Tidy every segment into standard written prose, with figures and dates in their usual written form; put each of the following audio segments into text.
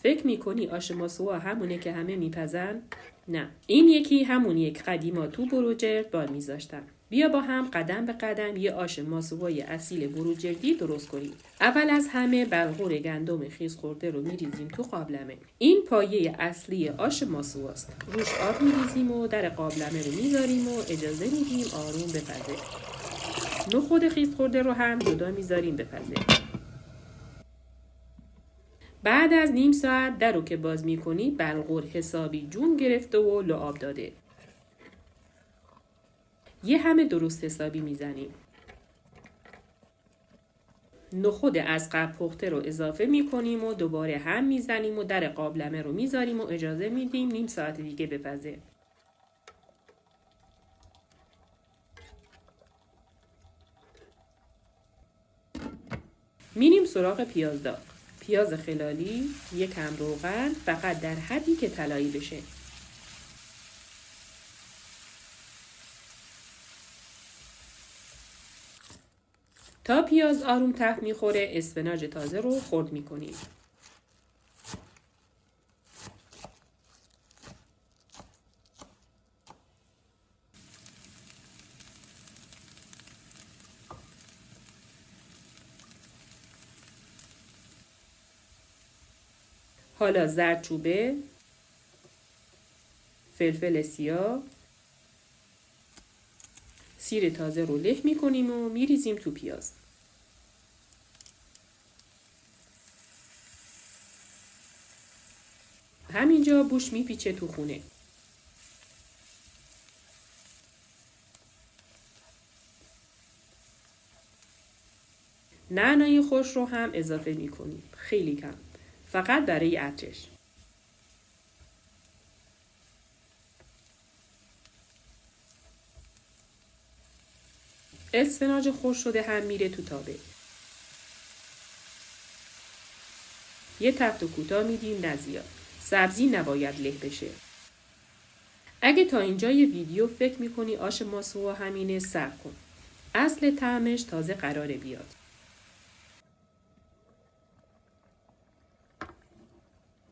فکر میکنی آش ماسوا همونه که همه میپزن؟ نه، این یکی همونیه که قدیما تو بروجرد بار میذاشتن. بیا با هم قدم به قدم یه آش ماسوای اصیل بروجردی درست کنیم. اول از همه بلغور گندم خیس خورده رو میریزیم تو قابلمه. این پایه اصلی آش ماسواست. روش آب میریزیم و در قابلمه رو میذاریم و اجازه میدیم آروم بپزه. نخود خیس خورده رو هم جدا میذاریم بپزه. بعد از نیم ساعت در رو که باز میکنی بلغور حسابی جون گرفته و لعاب داده. یه همه درست حسابی میزنیم. نخود از قبل پخته رو اضافه میکنیم و دوباره هم میزنیم و در قابلمه رو میذاریم و اجازه میدیم نیم ساعت دیگه بپزه. میریم سراغ پیاز داغ. پیاز خلالی، یکم روغن، فقط در حدی که طلایی بشه. تا پیاز آروم تفت میخوره اسفناج تازه رو خرد میکنیم. حالا زردچوبه، فلفل سیاه، سیر تازه رو له میکنیم و میریزیم تو پیاز. همینجا بوش میپیچه تو خونه. نعنای خوش رو هم اضافه میکنیم. خیلی کم. فقط برای عطرش. اسفناج خوش شده هم میره تو تابه. یه تفت کوتاه میدیم نه زیاد. سبزی نباید له بشه. اگه تا اینجای ویدیو فکر میکنی آش ماسوا همینه صبر کن. اصل طعمش تازه قراره بیاد.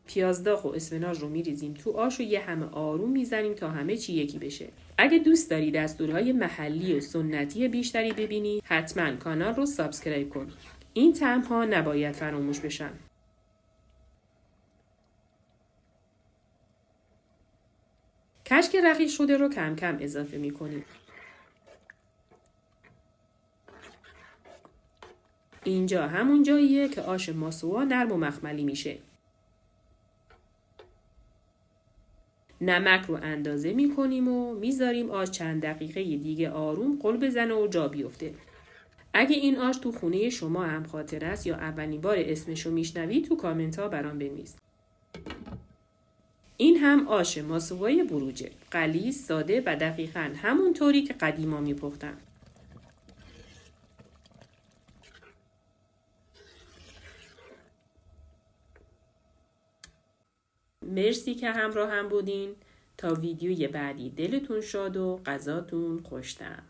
پیاز داغ و اسفناج رو میریزیم تو آش و یه همه آروم میزنیم تا همه چی یکی بشه. اگه دوست داری دستورهای محلی و سنتی بیشتری ببینی حتما کانال رو سابسکرایب کن. این طعم‌ها نباید فراموش بشن. کشک رقیق شده رو کم کم اضافه میکنیم. اینجا همون جاییه که آش ماسوا نرم و مخملی میشه. نمک رو اندازه میکنیم و میذاریم آش چند دقیقه دیگه آروم غل بزنه و جا بیفته. اگه این آش تو خونه شما هم خاطر است یا اولین بار اسمشو میشنوی تو کامنت ها برام بنویس. این هم آش ماسوای بروجه. غلیظ، ساده و دقیقاً همون طوری که قدیما میپختن. مرسی که همراه هم بودین. تا ویدیوی بعدی دلتون شاد و غذاتون خوش‌طعم.